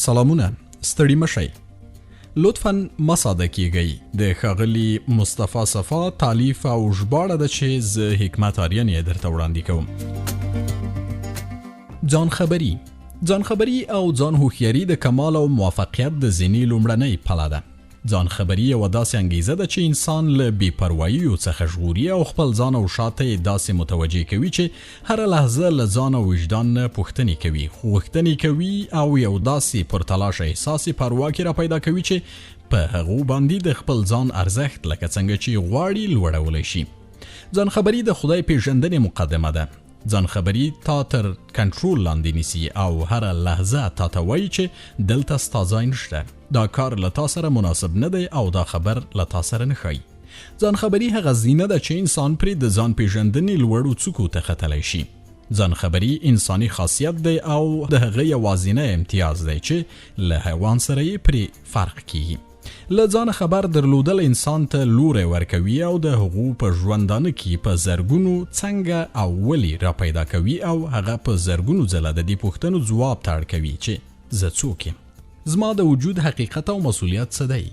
سلامونه، ستړي مشئ. لطفاً مساده کیږئ. د ښاغلي مصطفی صفا تالیف او ژباړه ده چې زه حکمت آریان یې درته وړاندې کوم. ځان خبري او ځان هوښیاري د کمال او موفقیت د زینې لومړنۍ پله ده. ځان خبري یوه داسې انګیزه ده چې انسان له بې پرواییو څخه ژغوري او خپل ځان او شاته یې داسې متوجه کوي چې هره لحظه له ځان او وجدان نه پوښتنې کوي او یو داسې پرتلاشه احساس پروا کې را پیدا کوي چې په هغو باندې د خپل ځان ارزښت لکه څنګه چې غواړي لوړولی شي. ځان خبري د خدای پیژندنې مقدمه ده. ځان خبري تا تر کنټرول لاندې نیسي او هره لحظه تا ته وایي چې دلته ستا ځای نشته، دا کار له تا سره مناسب نه دی او دا خبر له تا سره نه ښایي. ځان خبري هغه زینه ده چې انسان پرې د ځان پیژندنې لوړو څوکو ته ختلی شي. ځان خبري انساني خاصیت دی او د هغه یوازینی امتیاز دی چې له حیوان سره یې پرې فرق کیږي. له ځان خبر درلودل انسان ته لوری ورکوي او د هغو په ژوندانه کې په زرګونو څنګه او ولې را پیدا کوي او هغه په زرګونو ځله د دې پوښتنو ځواب ته اړ کوي چې زه څوک یم؟ زما د وجود حقیقت او مسؤلیت څه دی؟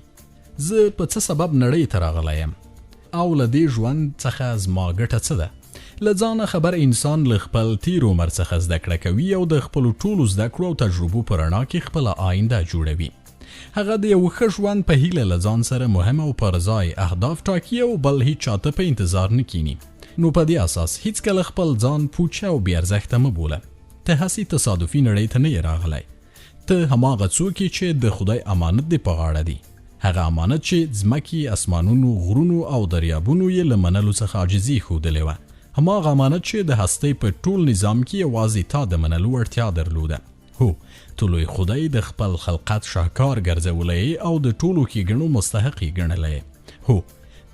زه په څه سبب نړۍ ته راغلی یم؟ او له دې ژوند څخه زما ګټه څه ده؟ له ځانه خبر انسان له خپل تیر عمر څخه زده کړه کوي او د خپلو ټولو زده کړو او تجربو په رڼا کې خپله آینده جوړوي. هغه د یو ښه ژوند په هیله له ځان سره مهم او پر ځای اهداف ټاکي او بل هیڅ چاته په انتظار نه کینی. نو په دې اساس هیڅکله خپل ځان پوچه او بې ارزښته مه بوله. ته هسې تصادفي نړۍ ته نه یې راغلی. ته هماغه څوک یې چې د خدای امانت دې په غاړه دی. هغه امانت چې ځمکې، اسمانونو، غرونو او دریابونو یې له منلو څخه عاجزي ښودلې وه. هماغه امانت چې د هستۍ په ټول نظام کې یوازې تا د منلو وړتیا درلوده. هو، ته لوی خدای د خپل خلقت شاهکار ګرځولی او د ټولو ښېګڼو مستحق یې ګڼلی. هو،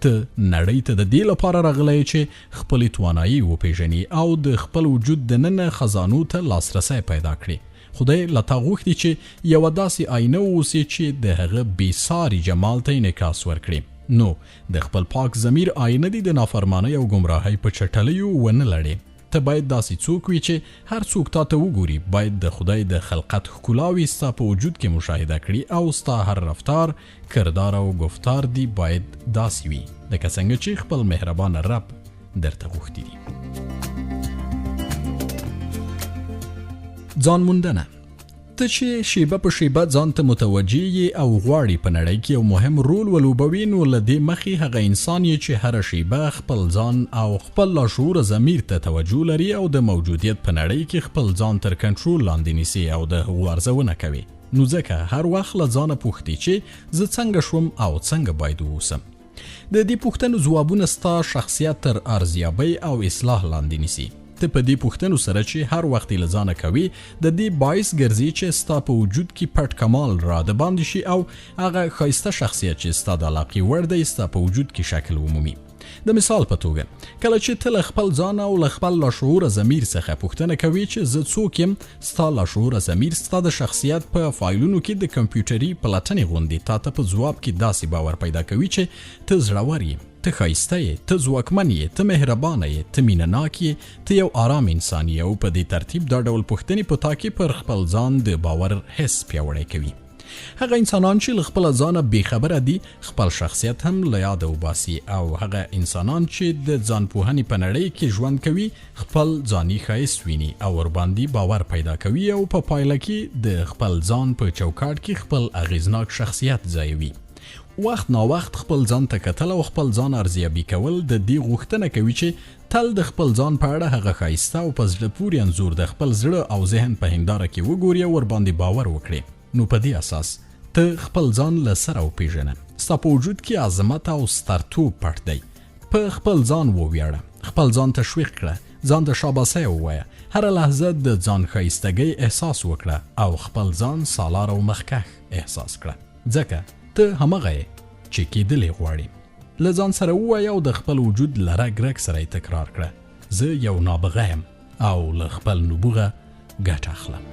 ته نړۍ ته د دې لپاره راغلی چې خپلې توانایي وپېژني او د خپل وجود دننه خزانو ته لاسرسی پیدا کړي. خدای له تا غوښتي چې یوه داسې آینه واوسي چې د هغه بېساري جمال ته انعکاس ورکړي. نو د خپل پاک ضمیر آینه دې د نافرمانۍ او ګمراهۍ په چټلیو ونه لړې. ته باید داسې څوک وي چې هر څوک تا ته وګوري باید د خدای د خلقت ښکلاوې ستا په وجود کې مشاهده کړي او ستا هر رفتار، کردار او گفتار دی باید داسې وي لکه څنګه چې خپل مهربان رب درته غوښتي دي. ځان موندنه. ته چې شیبه په شیبه ځان ته متوجه یې او غواړي په نړۍ کې یو مهم رول ولوبوي، نو له دې مخې هغه انسان یې چې هره شیبه خپل ځان او خپل لاشعور ضمیر ته توجه لري او د موجودیت په نړۍ کې خپل ځان تر کنټرول لاندې نیسي او د هغو ارزونه کوي. نو ځکه هر وخت له ځانه پوښتي چې زه څنګه شوم او څنګه باید واوسم. د دې پوښتنو ځوابونه ستا شخصیت تر ارزیابۍ او اصلاح لاندې نیسي. ته په دې پوښتنو سره چې هر وخت له ځانه کوي د دې باعث ګرځي چې ستا په وجود کې پټ کمال را د باندې شي او هغه ښایسته شخصیت چې ستا د علاقې وړ دی ستا په وجود کې شکل ومومي. د مثال په توګه کله چې ته له خپل ځان او له خپل لاشعور ضمیر څخه پوښتنه کوي چې زه څوک یم، ستا لاشعور ضمیر ستا د شخصیت په فایلونو کې د کمپیوټري پلټنې غوندې تا ته په ځواب کې داسې باور پیدا کوي چې ته زړور یې، ته ښایسته یې، ته ځواکمن یې، ته مهربانه یې، ته مینه‌ناک یې، ته یو آرام انسان یې. او په دې ترتیب دا ډول پوښتنې په تا کې پر خپل ځان د باور حس پیاوړی کوي. هغه انسانان چې له خپل ځانه بېخبره دي خپل شخصیت هم له یاده وباسي او هغه انسانان چې د ځانپوهنې په نړۍ کې ژوند کوي خپل ځاني ښایست ویني او ورباندې باور پیدا کوي او په پایله کې د خپل ځان په چوکاټ کې خپل اغیزناک شخصیت ځایوي. وخت نا وخت خپل ځان ته کتل او خپل ځان ارزیابي کول د دې غوښتنه کوي چې تل د خپل ځان په اړه هغه ښایسته او په زړه پورې انځور د خپل زړه او ذهن په هنداره کې وګوري او ورباندې باور وکړي. نو په دې اساس ته خپل ځان له سره وپېژنه. ستا په وجود کې عظمت او سترتوب پټ دی. په خپل ځان وویاړه، خپل ځان تشویق کړه، ځان ته شاباسۍ ووایه، هره لحظه د ځان ښایستګۍ احساس وکړه او خپل ځان سالار او مخکښ احساس کړه. ځکه ته همغه یې چې کېدل یې غواړي. له ځان سره ووایه او د خپل وجود له رګ رګ سره یې تکرار کړه، زه یو نابغه یم او له خپل نبوغه ګټه اخلم.